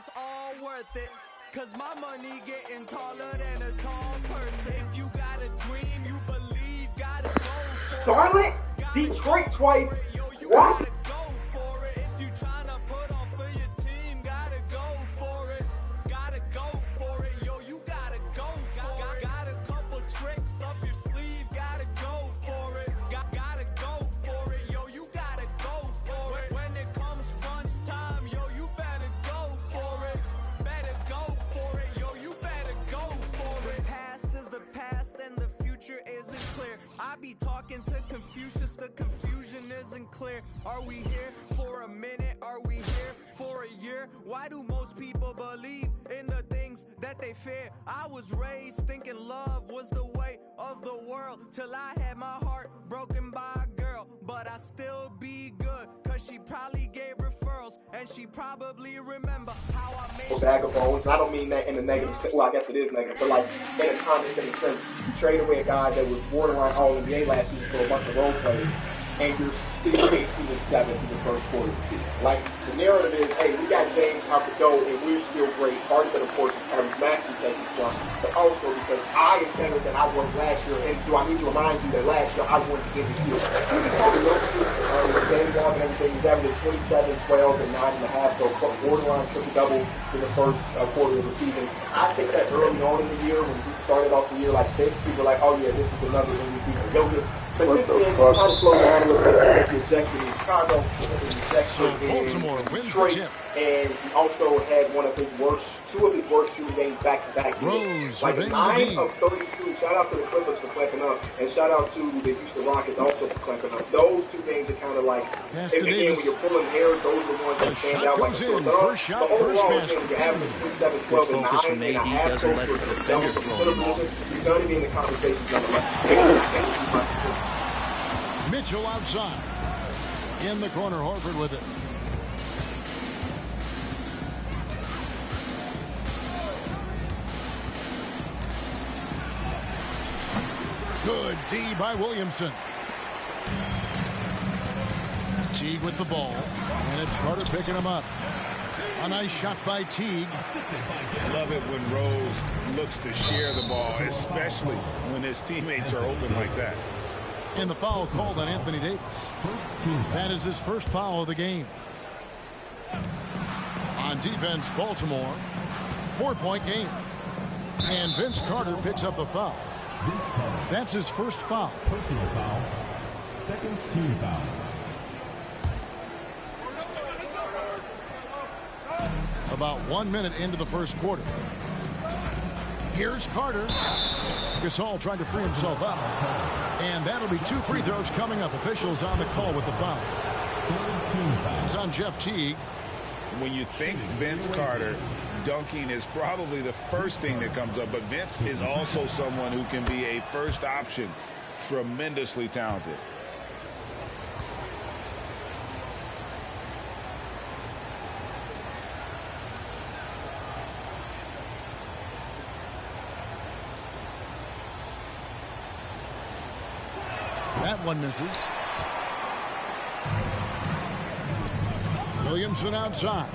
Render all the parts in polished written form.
it's all worth it. Cause my money getting taller than a tall person. If you got a dream, you believe, gotta go for it. Charlotte, Detroit twice. What? Go for it. If you tryna put on for your team, gotta go for it. Gotta go for it. Yo, you gotta go for it. Got a couple tricks up your sleeve, gotta go for it. Gotta go for it. Yo, you gotta go for it. When it comes crunch time, yo, you better go for it. Better go for it. Yo, you better go for it. Past is the past and the future isn't clear. I be talking to Confucius, the confusion isn't clear. Are we here for a minute? Are we here for a year? Why do most people believe in the things that they fear? I was raised thinking love was the way of the world, till I had my heart broken by a girl. But I still be good, cause she probably gave referrals, and she probably remember how I made bag of bones. I don't mean that in a negative sense. Well, I guess it is negative, but like in a condescending sense. You trade away a guy that was borderline All-NBA last season for a bunch of role players, and you're still 18-7 through the first quarter of the season. Like, the narrative is, hey, we got James Harper-Doe, and we're still great. Part of it, of course, is Tyrese Maxey taking from, but also because I am better than I was last year. And do I need to remind you that last year I won the MVP? You can call the Loki, Danny Wong and everything. He's averaging 27, 12, and 9.5, so borderline triple-double in the first quarter of the season. I think that early on in the year, when we started off the year like this, people were like, oh yeah, this is another MVP for Jokic. But since then, it kind of slowed down a little bit. He ejected in Chicago, Baltimore wins Detroit, the tip. and he also had two of his worst shooting games back-to-back. Rose like with 9 of 32. Shout out to the Clippers for clamping up, and shout out to the Houston Rockets also for clamping up. Those two games are kind of like, Pass and to again, Davis. when you're pulling hairs, those are the ones that The stand shot out like goes a sore in. thumb. First shot, But first overall, basket. again, you're averaging 27, 12, and focus from 9 and a AD half doesn't let the for defender throw him off. You're going to be in the conversation nonetheless. Mitchell outside. In the corner, Horford with it. Good D by Williamson. Teague with the ball. And it's Carter picking him up. A nice shot by Teague. Love it when Rose looks to share the ball, especially when his teammates are open like that. And the foul called on Anthony Davis. That is his first foul of the game. On defense, Baltimore. 4-point game. And Vince Carter picks up the foul. That's his first foul. Personal foul. Second team foul. About 1 minute into the first quarter. Here's Carter. Gasol trying to free himself up. And that'll be 2 free throws coming up. Officials on the call with the foul. It's on Jeff Teague. When you think Vince Carter, dunking is probably the first thing that comes up. But Vince is also someone who can be a first option. Tremendously talented. That one misses. Williamson outside.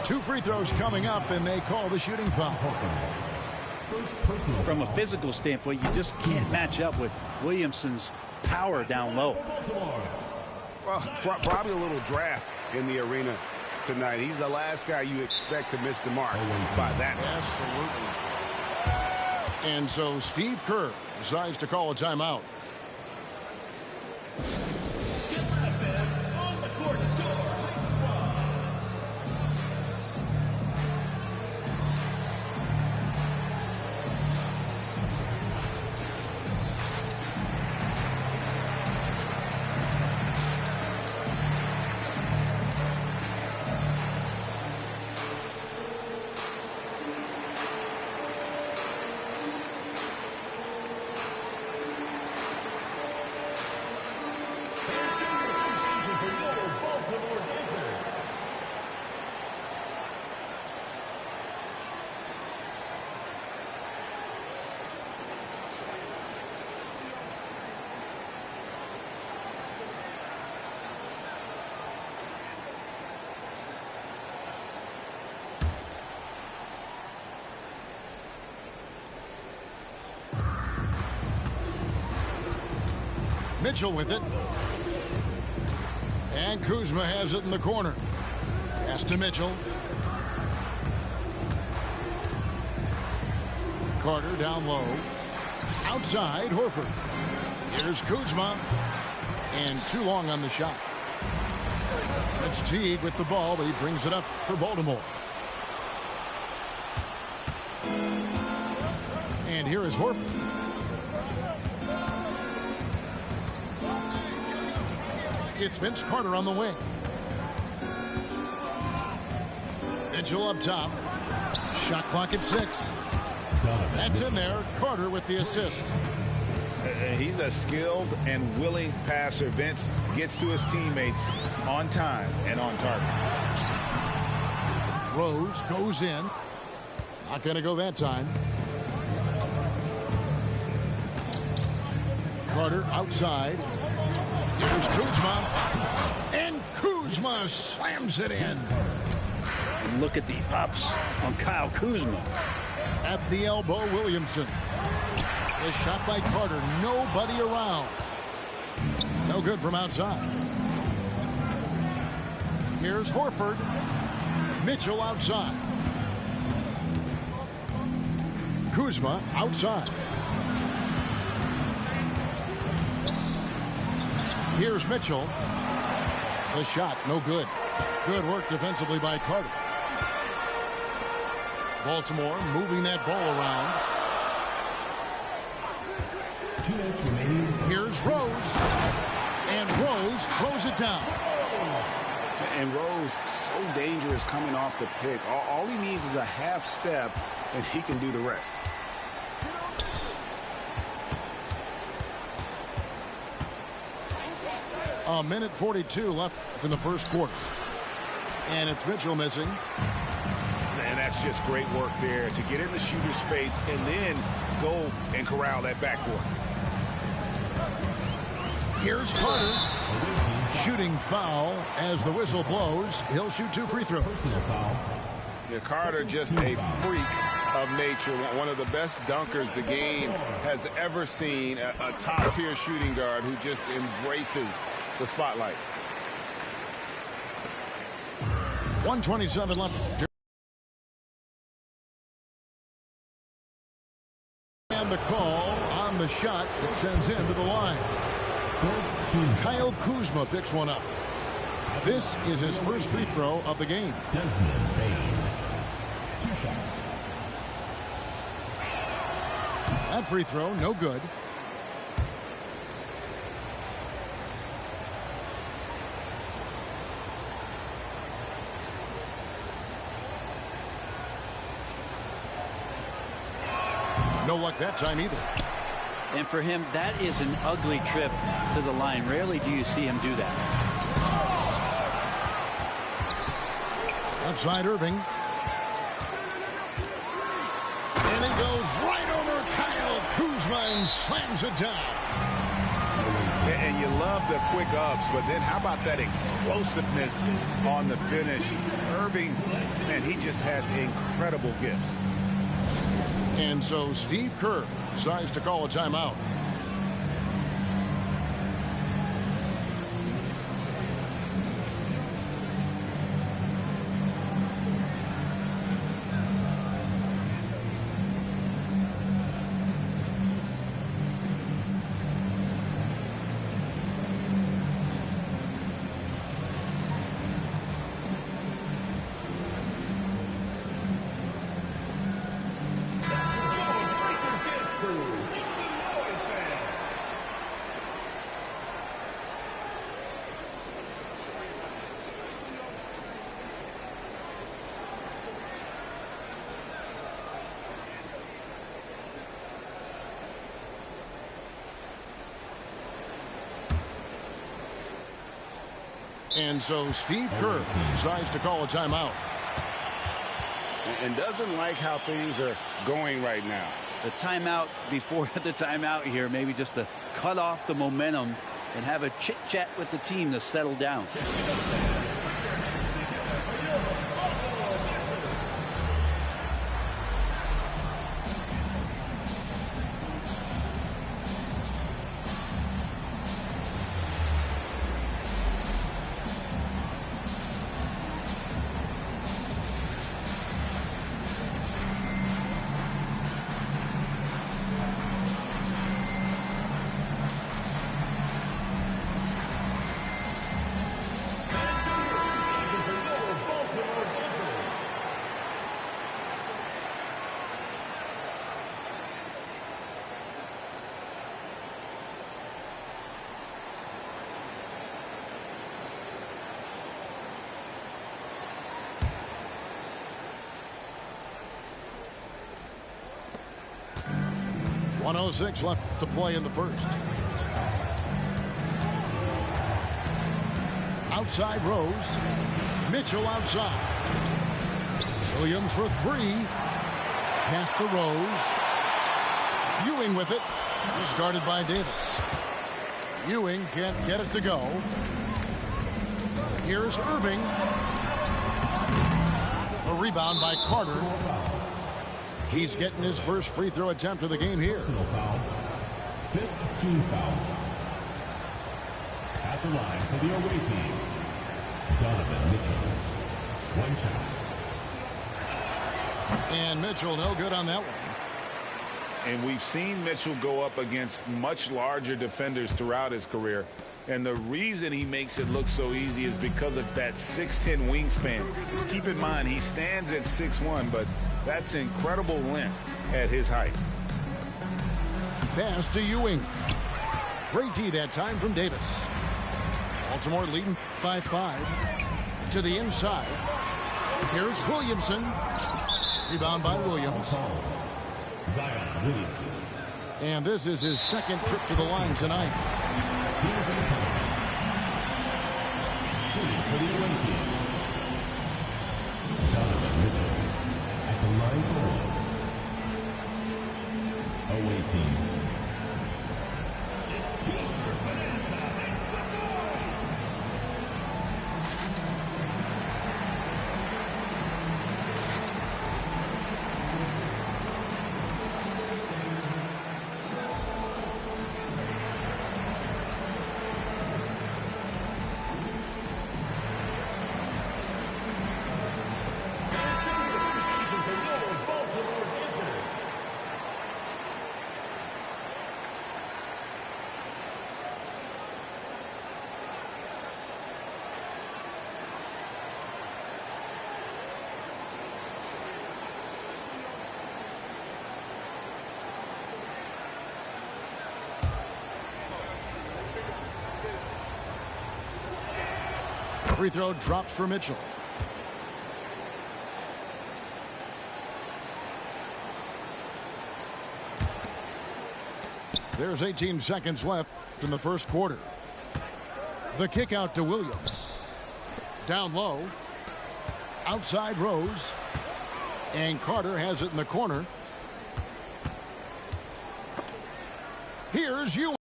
Two free throws coming up, and they call the shooting foul. From a physical standpoint, you just can't match up with Williamson's power down low. Well, probably a little draft in the arena tonight. He's the last guy you expect to miss the mark by that much. Absolutely. And so Steve Kerr decides to call a timeout. Mitchell with it. And Kuzma has it in the corner. Pass to Mitchell. Carter down low. Outside, Horford. Here's Kuzma. And too long on the shot. It's Teague with the ball, but he brings it up for Baltimore. And here is Horford. It's Vince Carter on the wing. Mitchell up top. Shot clock at 6. That's in there. Carter with the assist. He's a skilled and willing passer. Vince gets to his teammates on time and on target. Rose goes in. Not going to go that time. Carter outside. Here's Kuzma. And Kuzma slams it in. And look at the ups on Kyle Kuzma. At the elbow, Williamson. The shot by Carter. Nobody around. No good from outside. Here's Horford. Mitchell outside. Kuzma outside. Here's Mitchell. The shot, no good. Good work defensively by Carter. Baltimore moving that ball around. 2 minutes remaining. Here's Rose. And Rose throws it down. And Rose, so dangerous coming off the pick. All he needs is a half step, and he can do the rest. A minute 42 left in the first quarter. And it's Mitchell missing. And that's just great work there to get in the shooter's face and then go and corral that backcourt. Here's Carter. Shooting foul as the whistle blows. He'll shoot 2 free throws. Yeah, Carter just a freak of nature. One of the best dunkers the game has ever seen. A top-tier shooting guard who just embraces the spotlight. 1:27 left. And the call on the shot that sends him to the line. Kyle Kuzma picks one up. This is his first free throw of the game. Desmond Bain. 2 shots. That free throw, no good. No luck that time either. And for him, that is an ugly trip to the line. Rarely do you see him do that. Outside Irving. And he goes right over Kyle Kuzma and slams it down. And you love the quick ups, but then how about that explosiveness on the finish? Irving, man, he just has incredible gifts. And so Steve Kerr decides to call a timeout. And so Steve Kerr decides to call a timeout. And doesn't like how things are going right now. The timeout before the timeout here, maybe just to cut off the momentum and have a chit-chat with the team to settle down. 1:06 left to play in the first. Outside Rose. Mitchell outside. Williams for three. Pass to Rose. Ewing with it. He's guarded by Davis. Ewing can't get it to go. Here's Irving. A rebound by Carter. He's getting his first free throw attempt of the game here. Fifth team foul. At the line for the away team, Donovan Mitchell. One shot. And Mitchell no good on that one. And we've seen Mitchell go up against much larger defenders throughout his career. And the reason he makes it look so easy is because of that 6'10" wingspan. Keep in mind, he stands at 6'1", but that's incredible length at his height. Pass to Ewing. Great D that time from Davis. Baltimore leading by 5. To the inside. Here's Williamson. Rebound by Williams. Zion Williamson. And this is his second trip to the line tonight. Shooting for the away team, Donovan Mitchell. At the line for away team. It's T-shirt Bonanza. Make some noise. Free throw drops for Mitchell. There's 18 seconds left in the first quarter. The kick out to Williams. Down low. Outside Rose. And Carter has it in the corner. Here's Ewing.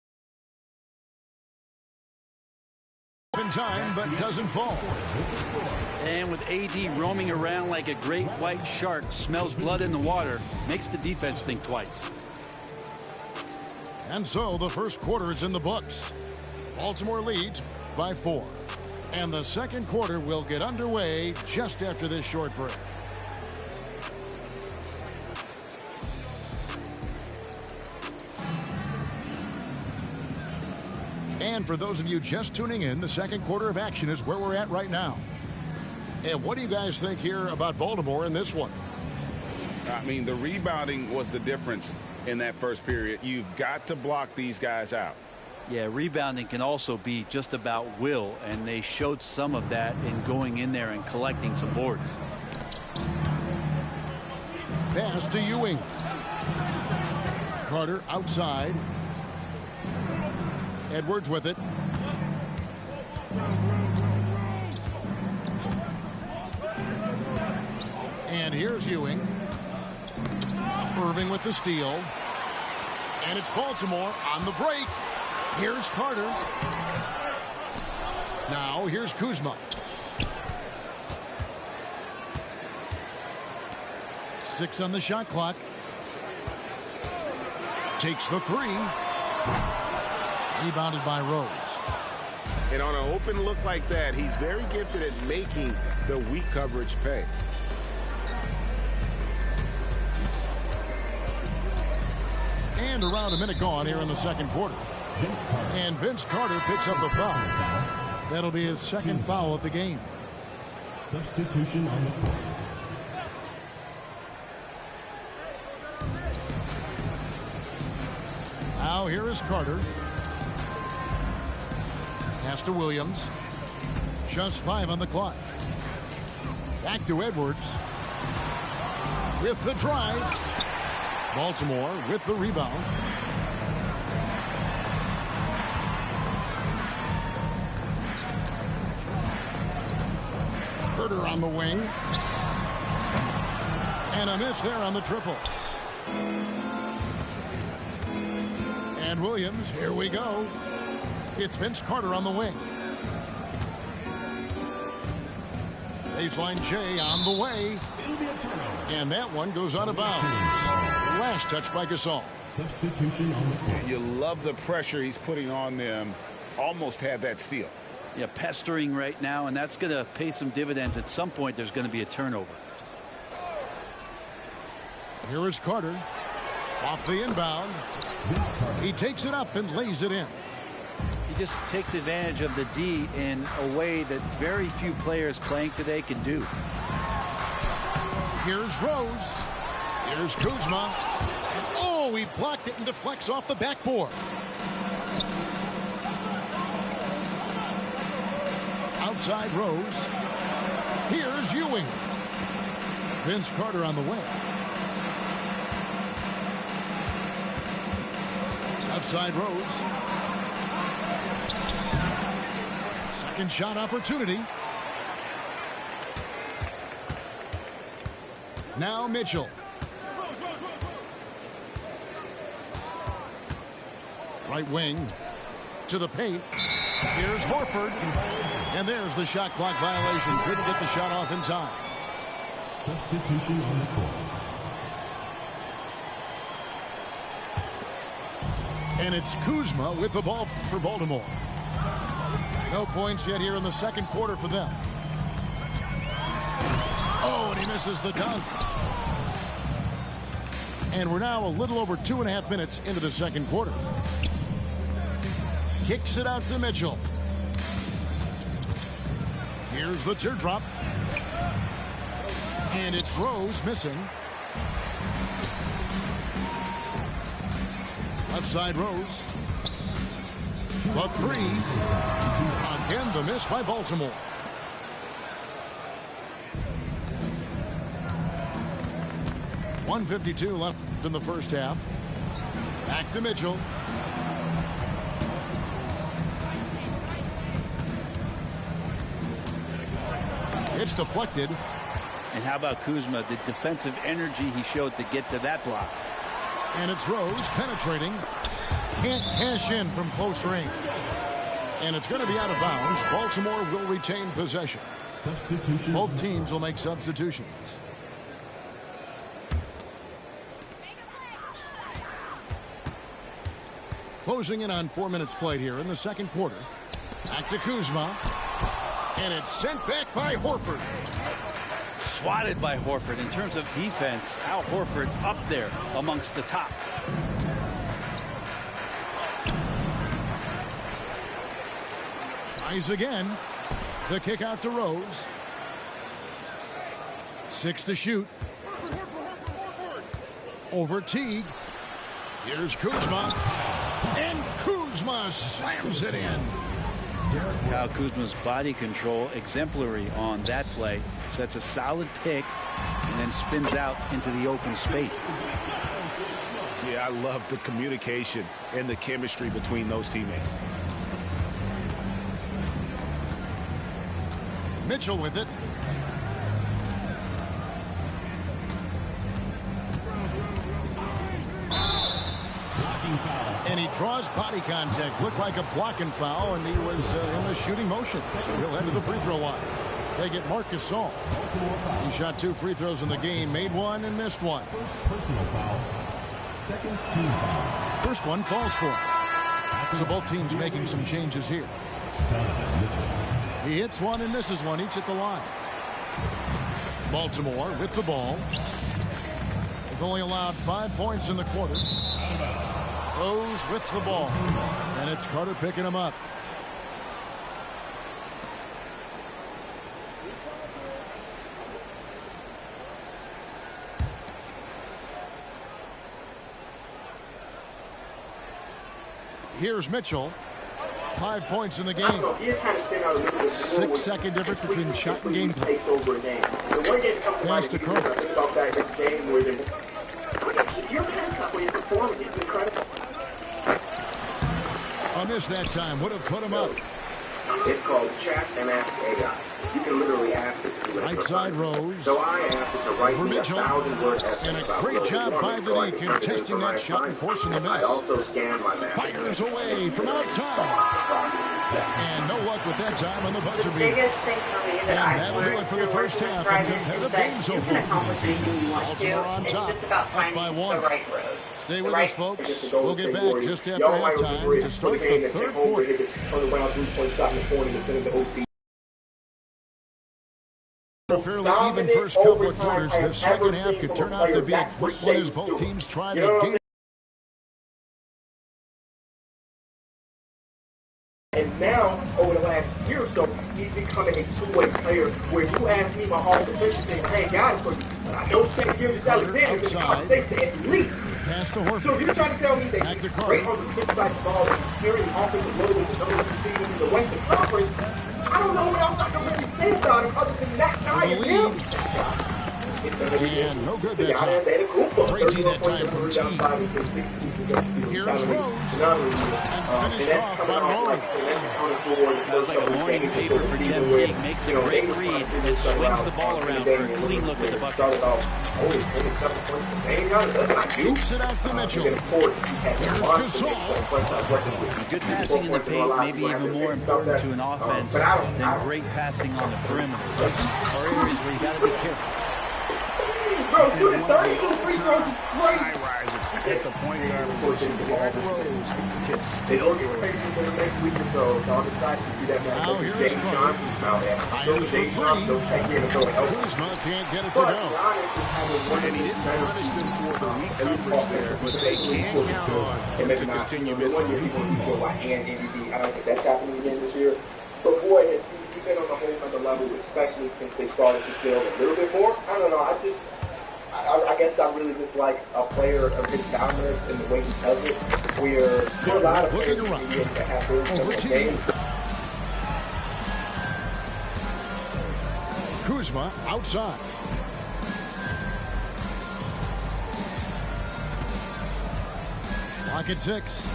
In time, but doesn't fall. And with AD roaming around like a great white shark, smells blood in the water, makes the defense think twice. And so the first quarter is in the books. Baltimore leads by 4. And the second quarter will get underway just after this short break. And for those of you just tuning in, the second quarter of action is where we're at right now. And what do you guys think here about Baltimore in this one? I mean, the rebounding was the difference in that first period. You've got to block these guys out. Yeah, rebounding can also be just about will, and they showed some of that in going in there and collecting some boards. Pass to Ewing. Carter outside. Edwards with it. And here's Ewing. Irving with the steal. And it's Baltimore on the break. Here's Carter. Now here's Kuzma. 6 on the shot clock. Takes the 3. Rebounded by Rose. And on an open look like that, he's very gifted at making the weak coverage pay. And around a minute gone here in the second quarter. And Vince Carter picks up the foul. That'll be his second foul of the game. Substitution on the court. Now here is Carter. Pass to Williams. Just 5 on the clock. Back to Edwards. With the drive. Baltimore with the rebound. Herter on the wing. And a miss there on the triple. And Williams, here we go. It's Vince Carter on the wing. Baseline J on the way. And that one goes out of bounds. Last touch by Gasol. Substitution on the court. You love the pressure he's putting on them. Almost had that steal. Yeah, pestering right now, and that's going to pay some dividends. At some point, there's going to be a turnover. Here is Carter. Off the inbound. He takes it up and lays it in. He just takes advantage of the D in a way that very few players playing today can do. Here's Rose. Here's Kuzma. And oh, he blocked it and deflects off the backboard. Outside Rose. Here's Ewing. Vince Carter on the wing. Outside Rose. Second shot opportunity. Now Mitchell. Right wing to the paint. Here's Horford. And there's the shot clock violation. Couldn't get the shot off in time. Substitution on the court. And it's Kuzma with the ball for Baltimore. No points yet here in the second quarter for them. Oh, and he misses the dunk. And we're now a little over 2.5 minutes into the second quarter. Kicks it out to Mitchell. Here's the teardrop. And it's Rose missing. Left side Rose. The three. Again, the miss by Baltimore. .152 left in the first half. Back to Mitchell. It's deflected. And how about Kuzma, the defensive energy he showed to get to that block. And it's Rose penetrating. Can't cash in from close range. And it's going to be out of bounds. Baltimore will retain possession. Substitution. Both teams will make substitutions. Closing in on 4 minutes played here in the second quarter. Back to Kuzma. And it's sent back by Horford. Swatted by Horford. In terms of defense, Al Horford up there amongst the top. Tries again. The kick out to Rose. 6 to shoot. Over Teague. Here's Kuzma. And Kuzma slams it in. Kyle Kuzma's body control exemplary on that play. Sets a solid pick and then spins out into the open space. Yeah, I love the communication and the chemistry between those teammates. Mitchell with it. And he draws body contact. Looked like a blocking foul, and he was in the shooting motion. So he'll head to the free throw line. They get Marc Gasol. He shot 2 free throws in the game, made 1 and missed 1. First personal foul. Second team foul. First one falls for him. So both teams making some changes here. He hits 1 and misses 1, each at the line. Baltimore with the ball. They've only allowed 5 points in the quarter. Rose with the ball. And it's Carter picking him up. Here's Mitchell. 5 points in the game. 6-second difference between shot and game play. Pass to Carter. Your backup when you're performing is incredible. I missed that time. Would have put him up. It's called Chat and Ask AI. You can literally ask it to do it. Right side Rose. So I asked it to write For me Mitchell. 1,000-word essay And a about great what job it by wanted, the so I D can turn it in contesting for my that shot and assignment. forcing the I miss. also scanned my map. Fires away from outside. And no luck with that time on the buzzer beater. Biggest thing for me And that I've that'll do learned it for the through first working with half. Bryden Competitive is that game so you can far. accomplish anything you want to. Baltimore on It's top, just about up by finding one. the right road. Stay with Right. us, folks. We'll get back just after Y'all might remember halftime it to for start the game the that third Tim Holmgren quarter. hit this turnaround three-point shot in the corner to send it to OT. A fairly even first couple of quarters. The second half could turn out to be a great one as both teams try to gain. And now, over the last year or so, he's becoming a two-way player where you ask me my whole deficiency, I ain't got it for you. But I know Shaq Gilgeous-Alexander is in the conversation at least. Pass to Horford. So if you're trying to tell me that Back he's to great Carter. on the defensive side of the ball and he's carrying the offensive load with the numbers he's receiving in the Western Conference, I don't know what else I can really say about him other than that guy is him. And no good that time. Crazy that time from T. Here's Rose. And finished off by Rose. That was like a morning paper for Jeff Teague. Makes a great read and swings the ball around for a clean look at the bucket. Kicks it out to Mitchell. Here's Gasol. Good passing in the paint may be even more important to an offense than great passing on the perimeter. Those are areas where you got to be careful. Bro, shooting 32 free throws is great. High riser at the point guard position. Derrick Rose can still do it. Now here's Carter. Fires for three. Kuzma can't get it to go. And he didn't punish them for the weak coverage there, but they can count on him to continue missing. I don't think that's happening again this year. But boy, has he been on a whole other level, especially since they started to feel a little bit more. I don't know. I guess I really just like a player of his dominance and the way he does it. Where there are a lot of players that have those similar games. Kuzma outside. Clock at 6.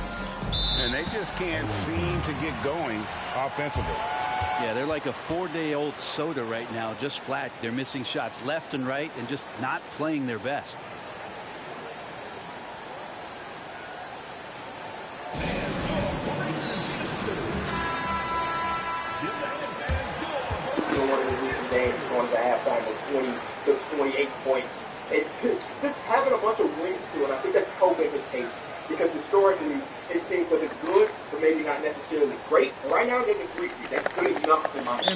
And they just can't seem to get going offensively. Yeah, they're like a 4-day-old soda right now, just flat. They're missing shots left and right and just not playing their best. One of the recent games going to halftime with 20 to 28 points. It's just having a bunch of wins to it. I think that's helping his pace because historically his teams have been good, but maybe not necessarily great. Right now they've been 3 seed. That's good enough for my team.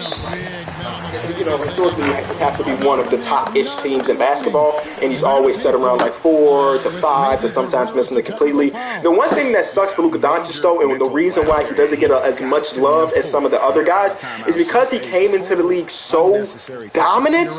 Historically, you just have to be one of the top-ish teams in basketball, and he's always set around like 4 to 5 to sometimes missing it completely. The one thing that sucks for Luka Doncic, though, and the reason why he doesn't get as much love as some of the other guys, is because he came into the league so dominant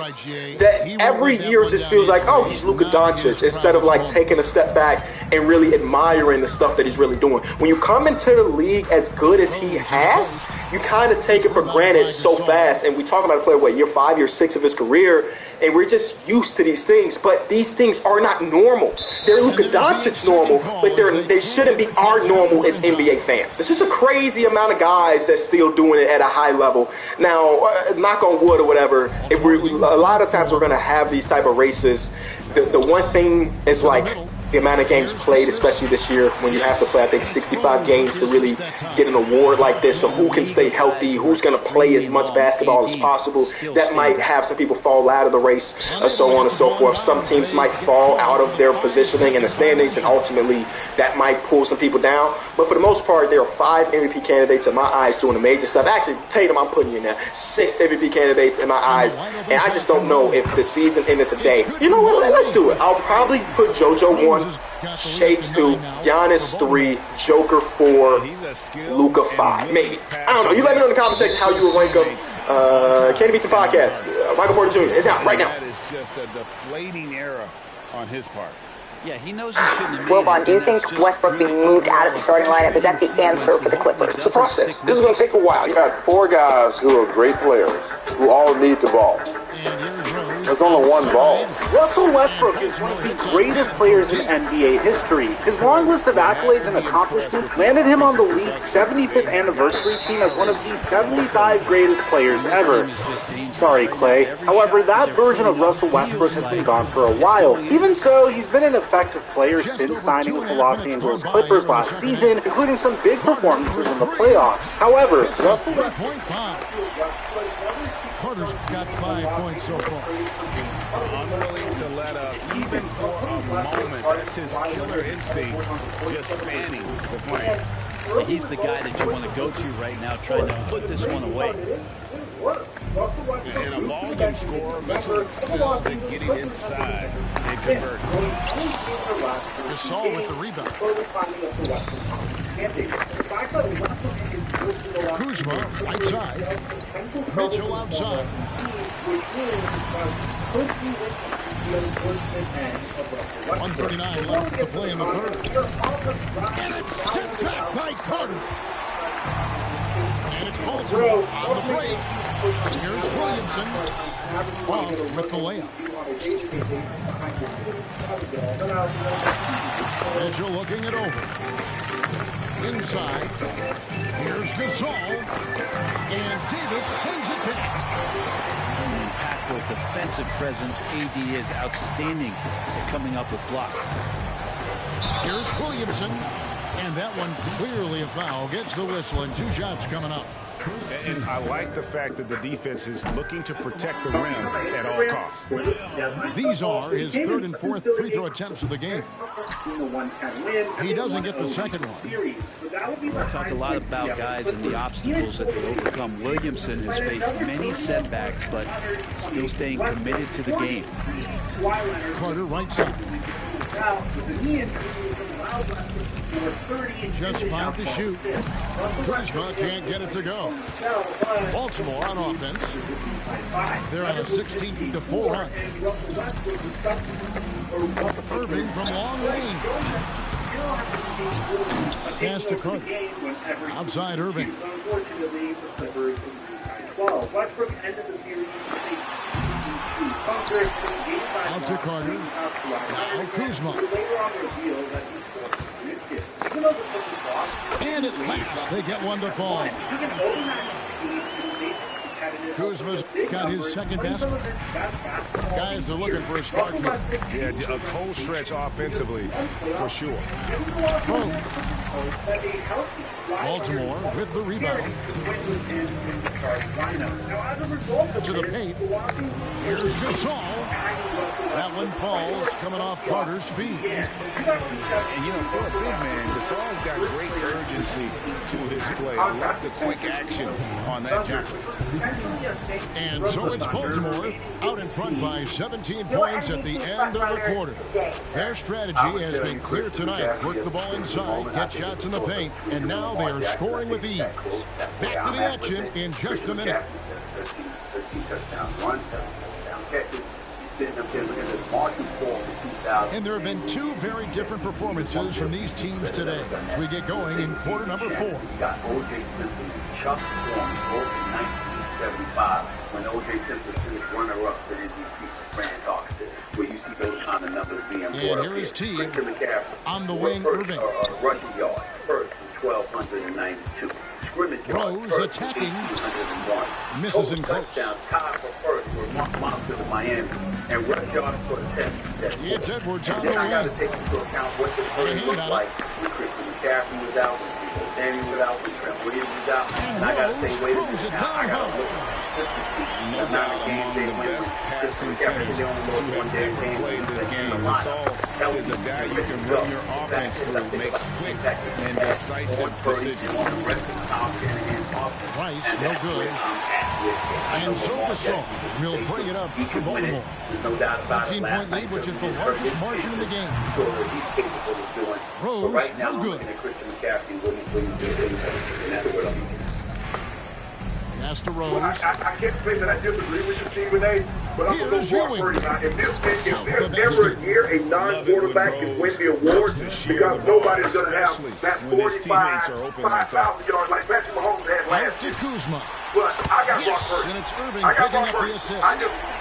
that every year it just feels like, oh, he's Luka Doncic, instead of like taking a step back and really admiring the stuff that he's really doing. When you come into the league as good as he has, you kind of take it for granted so fast. And we talk about a player, year 5, year 6 of his career, and we're just used to these things. But these things are not normal. They're Luka Doncic normal, but they shouldn't be our normal as NBA fans. It's just a crazy amount of guys that's still doing it at a high level. Now, knock on wood or whatever, if a lot of times we're going to have these type of races. The one thing is like the amount of games played, especially this year, when you have to play, I think, 65 games to really get an award like this. So who can stay healthy? Who's going to play as much basketball as possible? That might have some people fall out of the race, so on and so forth. Some teams might fall out of their positioning in the standings, and ultimately that might pull some people down. But for the most part, there are 5 MVP candidates in my eyes doing amazing stuff. Actually, Tatum, I'm putting you in there. 6 MVP candidates in my eyes. And I just don't know if the season ended today. You know what? Let's do it. I'll probably put JoJo 1. Shake 2, Giannis 3, Joker 4, Luka 5, maybe. I don't know. You let me know in the comment section how you would rank them. Can't Beat the Podcast. Michael Porter Jr. is out right now. That is just a deflating era on his part. Yeah, he knows he shouldn't have made Well, Vaughn, do you think Westbrook being moved out of the starting lineup, is that the answer for the Clippers? It's a process. This is going to take a while. You got 4 guys who are great players who all need the ball. And here's Rose. There's only one ball. Russell Westbrook is one of the greatest players in NBA history. His long list of accolades and accomplishments landed him on the league's 75th anniversary team as one of the 75 greatest players ever. Sorry, Clay. However, that version of Russell Westbrook has been gone for a while. Even so, he's been an effective player since signing with the Los Angeles Clippers last season, including some big performances in the playoffs. However, Russell Westbrook... Carter's got 5 points so far. Unwilling to let up, even for a moment. That's his killer instinct, just fanning the flame. He's the guy that you want to go to right now, trying to put this one away. In a volume score, Mitchell excels at getting inside and converting. Gasol with the rebound. Kuzma right side. Mitchell outside. 1:39 left to play in the third. And it's sent back by Carter. And it's Baltimore on the break. Here's Williamson off with the layup. Mitchell looking it over. Inside. Here's Gasol. And Davis sends it back. Impactful defensive presence. AD is outstanding at coming up with blocks. Here's Williamson. And that one clearly a foul. Gets the whistle and 2 shots coming up. And I like the fact that the defense is looking to protect the rim at all costs. These are his 3rd and 4th free throw attempts of the game. He doesn't get the second one. We talk a lot about guys and the obstacles that they overcome. Williamson has faced many setbacks, but still staying committed to the game. Carter right side. Just 5 to shoot. Kuzma can't get it to go. Baltimore on offense. They're on a 16-4 run. Irving from long range. Pass to Carter. Outside Irving. Westbrook ended the series out to Carter. Now Kuzma. And at last, they get one to fall. Kuzma's got his second basket. Guys are looking for a spark here. Yeah, a cold stretch offensively, for sure. Rose. Baltimore with the rebound. To the paint. Here's Gasol. That one falls, coming off Carter's feet. And, you know, for a big man, Gasol's got great urgency to his play. I love the quick action on that jumper. And so it's Baltimore out in front by 17 points at the end of the quarter. Their strategy has been clear tonight. Work the ball inside, get shots in the paint, and now they are scoring with ease. Back to the action in just a minute. 13 touchdowns, 7 touchdown catches. Sitting up there looking at this Marshall Fall for 2000. And there have been 2 very different performances from these teams today as we get going in quarter number 4. We got O.J. Simpson and Chuck Storm both in 1975 when O.J. Simpson finished runner-up for MVP Grand Talkers, where you see those kind of numbers being brought up. And here is Teague on the wing, Irving. Rushing yards, first from 1,292. Scrimmage yards, Rose attacking. 1,801. Misses in close. Touchdowns tied for first with Monster of Miami. And rush yards for the 10. It's Edwards on the wing. I got to take wing. into account what the play looked like when Christian McCaffrey was out, when Sammy was out, when Trent Williams was out. And I got to say, wait a minute, now I got to look at consistency. No doubt among the best passing centers who have ever played this game. Gasol is a guy you can run your offense through, makes quick and decisive decisions. Rice, no good. And so Gasol will bring it up for Baltimore. 15-point lead, which is the largest margin in the game. Rose, no good. Pass to Rose. I can't say that I disagree with you, Stephen A. But I'm a little more hurt. If there's ever a year a non-quarterback can win the award, because nobody's going to have that 5,000 yards like Patrick Mahomes had last year. To Kuzma. But I got yes, Brock Purdy. and it's Irving picking up the assist.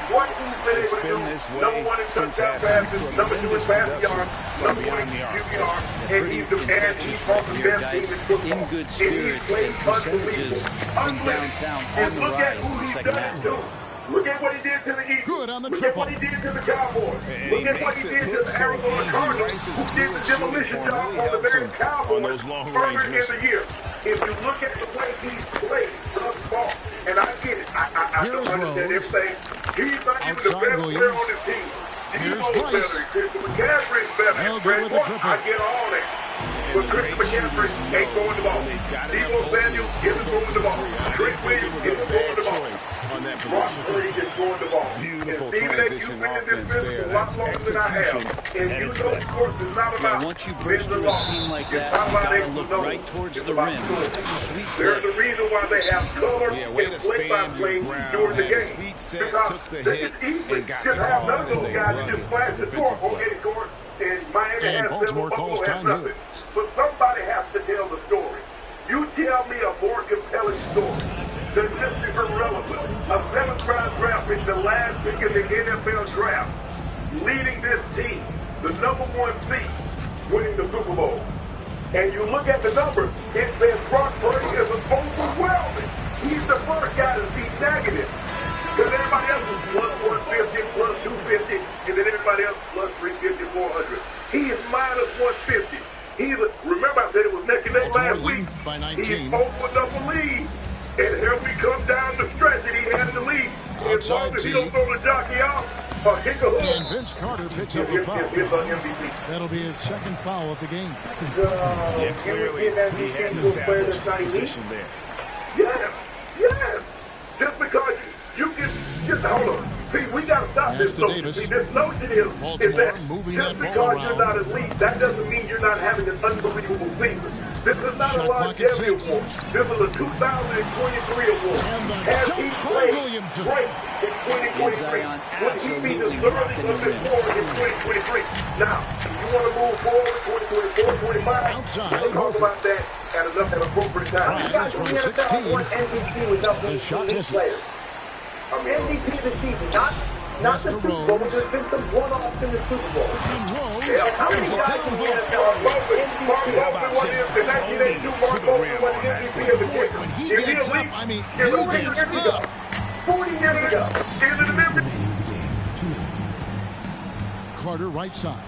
what he's been able to do, number one in touchdown passes, number two in passing yards, number one in QBR, and he's on the best team in football. In good spirits and percentages from downtown on the rise in the second half. Look at what he did to the Eagles. Good on the Look triple. at what he did to the Cowboys. Look at what he did to the Arizona Cardinals, who did the demolition job on the very Cowboys earlier in the year. If you look at the way he's played thus far, and I get it, I don't understand everything. He's not even the best player on his team. Debo's better, Christian McCaffrey's better, Fred Warren, I get all that. But Christian McCaffrey ain't throwing the ball. Debo Samuel isn't throwing the ball. Trent Williams isn't throwing the ball. Brock Purdy is throwing the ball. Beautiful and Stephen A., you've been in this business a lot longer than I have. And you know sports is not about once you burst through a seam like that, you gotta look right towards the rim. Sweet There's a reason why they have color and play-by-play during the game. Because it's easy. Just have none of those guys that just flash the score. Okay, they scored. And Miami has Baltimore calls time here. But somebody has to tell the story. You tell me a more compelling story than just irrelevant. A 7th-round draft pick, the last pick in the NFL draft, leading this team, the number 1 seed, winning the Super Bowl. And you look at the numbers, it says Brock Purdy is overwhelming. He's the first guy to be negative. Because everybody else is plus 150, plus 250, and then everybody else plus 350, 400. He is minus 150. Remember I said it was neck and neck last week. He's opened up a lead. And here we come down the stretch and he has the lead. As long as he don't throw the jockey out or kick a hook. And Vince Carter picks up a foul. That'll be his second foul of the game. Yeah, clearly he had an established position there. Yes. Just because you just hold on. See, we got to stop this notion. See, this notion is that just because you're not elite, that doesn't mean you're not having an unbelievable season. This is not a longevity award. This is a 2023 award. Has he played great in 2023? Would he be deserving of this award in 2023? Now, if you want to move forward, 2024, 25, we'll talk about that at an appropriate time. You guys from 16. MVP without those elite players. MVP of the season, not the Super Bowl, but there's been some one-offs in the Super Bowl. How many guys in the NFL are MVP? When he gets up, I mean, he gets up. 40 years ago. Carter right side.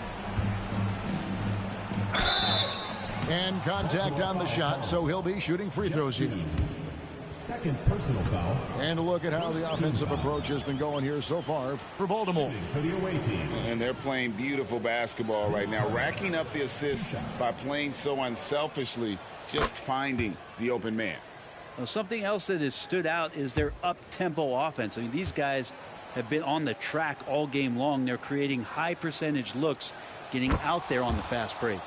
And contact on the shot, so he'll be shooting free throws here. Second personal foul. And a look at how the offensive approach has been going here so far for Baltimore. For the away team. And they're playing beautiful basketball right now, racking up the assists by playing so unselfishly, just finding the open man. Well, something else that has stood out is their up-tempo offense. I mean, these guys have been on the track all game long. They're creating high percentage looks, getting out there on the fast break.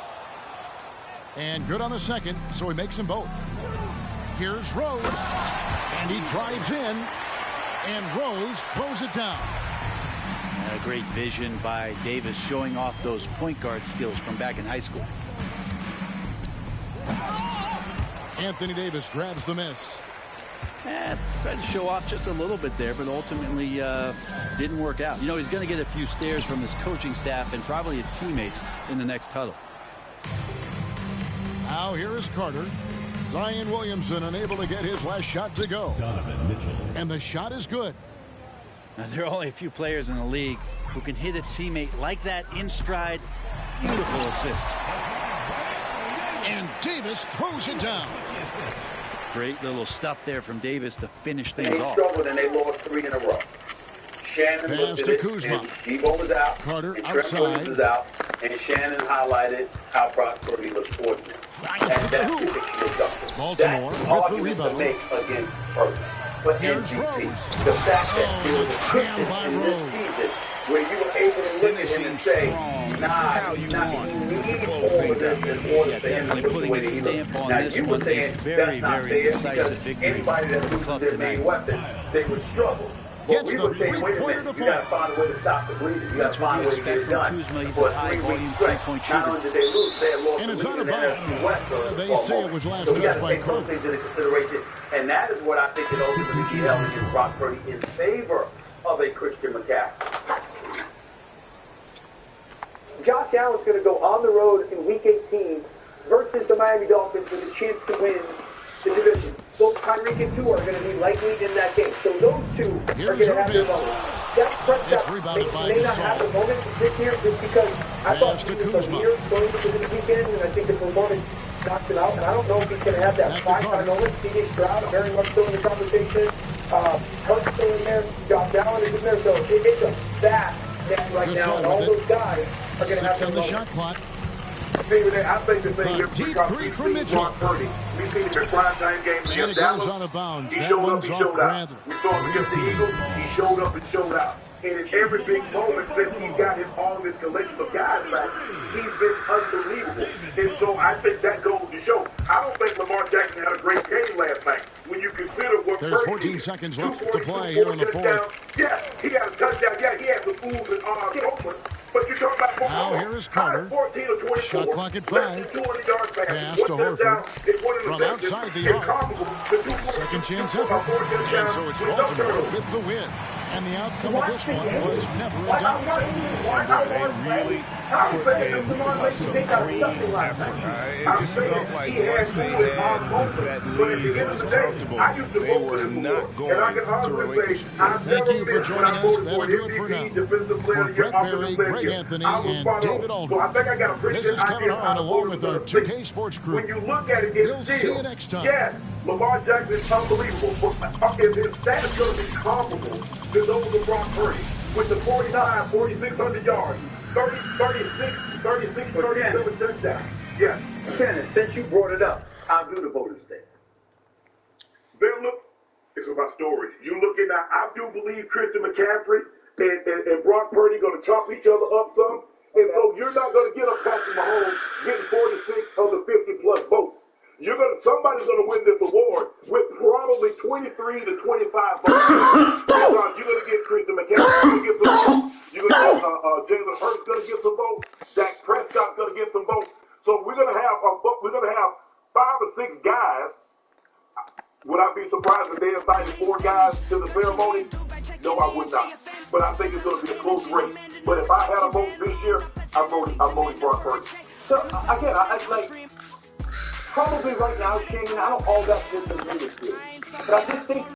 And good on the second, so he makes them both. Here's Rose, and he drives in, and Rose throws it down. A great vision by Davis, showing off those point guard skills from back in high school. Anthony Davis grabs the miss. Tried to show off just a little bit there, but ultimately didn't work out. You know, he's going to get a few stares from his coaching staff and probably his teammates in the next huddle. Now here is Carter. Zion Williamson unable to get his last shot to go. Donovan Mitchell. And the shot is good. Now, there are only a few players in the league who can hit a teammate like that in stride. Beautiful assist. And Davis throws it down. Great little stuff there from Davis to finish things They off. struggled and they lost 3 in a row. Shannon Pass looked at to it, Kuzma. and Debo was out, Carter and Trent outside. Williams was out, and Shannon highlighted how Brock Purdy looked ordinary. And that's the Baltimore that's with the argument rebound. to make against Purdy. But Here's MVP, Rose. the fact that there was a jam cushion by in this Rose. season where you were able to look at him and say, nah, he's not, he needs all of this in order for him to Definitely look the putting way a that he stamp looks. on Now, this you were one. A saying very, that's not very fair decisive because victory anybody that for the loses club their main tonight. weapons, they would struggle. But we were saying, wait a minute, you got to find a way to stop the bleeding. You got to find a way to get it done. Kuzma. He's For a high 3-week volume stretch, three-point not shooter. only did they lose, they had lost And the it's lead not in the about- NFC West. they for a say it moment. was last So we got touched to by take those Carter. things into consideration. And that is what I think it ultimately held against Brock Purdy in favor of a Christian McCaffrey. Josh Allen's going to go on the road in Week 18 versus the Miami Dolphins with a chance to win the division. Both Tyreek and Tua are going to be likely in that game. So those two are going to have their moments. Dak Prescott may not have a moment this year just because I thought he was a leader going into this weekend, and I think the performance knocks it out. And I don't know if he's going to have that prime-time moment. C.J. Stroud, very much so in the conversation. Hurts still in there. Josh Allen is in there. So it's a vast net right now, and all those guys are going to have their on the shot clock. I think the thing is because we've seen Brock Purdy. We've seen him in primetime games against Dallas. Out of bounds. He showed up, he showed out. We saw him against the Eagles. He showed up and showed out. And in every big moment since he's got him on this collection of guys back, he's been unbelievable. And so I think that goes to show. I don't think Lamar Jackson had a great game last night. When you consider what there's 14 seconds left to play here in the fourth. Yeah, he got a touchdown. Yeah, he had the fools and arms open. But you're talking about now here is Carter. 14 or 24. Shot clock at 5. 200 yards back. Pass to Horford from outside the arc. Second chance effort. And so it's Baltimore with the win. And the outcome of this one was never a doubt. They really put a supreme effort. It just felt like once they had that lead, it was comfortable. They were not going to relinquish. Thank you for joining us. That'll do it for now. For Brett Berry, Greg Anthony, and David Aldridge, this is Kevin Harlan along with our 2K Sports crew. When you look at it, we'll see you next time. Yes, Lamar Jackson is unbelievable. But his stats is going to be comparable to those of Brock Purdy with the 4,600 yards, 37 touchdowns. Yes. Ken, since you brought it up, I'll do the voters thing. Then look, it's about stories. You looking at, I do believe Christian McCaffrey and Brock Purdy going to chop each other up some. And so you're not going to get a Patrick Mahomes getting 46 of the 50-plus votes. Somebody's going to win this award with probably 23 to 25 votes. Because you're going to get Christian McCaffrey going to get some votes. You're going to get Jalen Hurts going to get some votes. Dak Prescott's going to get some votes. So we're going to have 5 or 6 guys. Would I be surprised if they invited 4 guys to the ceremony? No, I would not. But I think it's going to be a close race. But if I had a vote this year, I'm voting Brock Purdy. So again, I like. Probably right now, Shane, I don't all that disagree with you. But I just think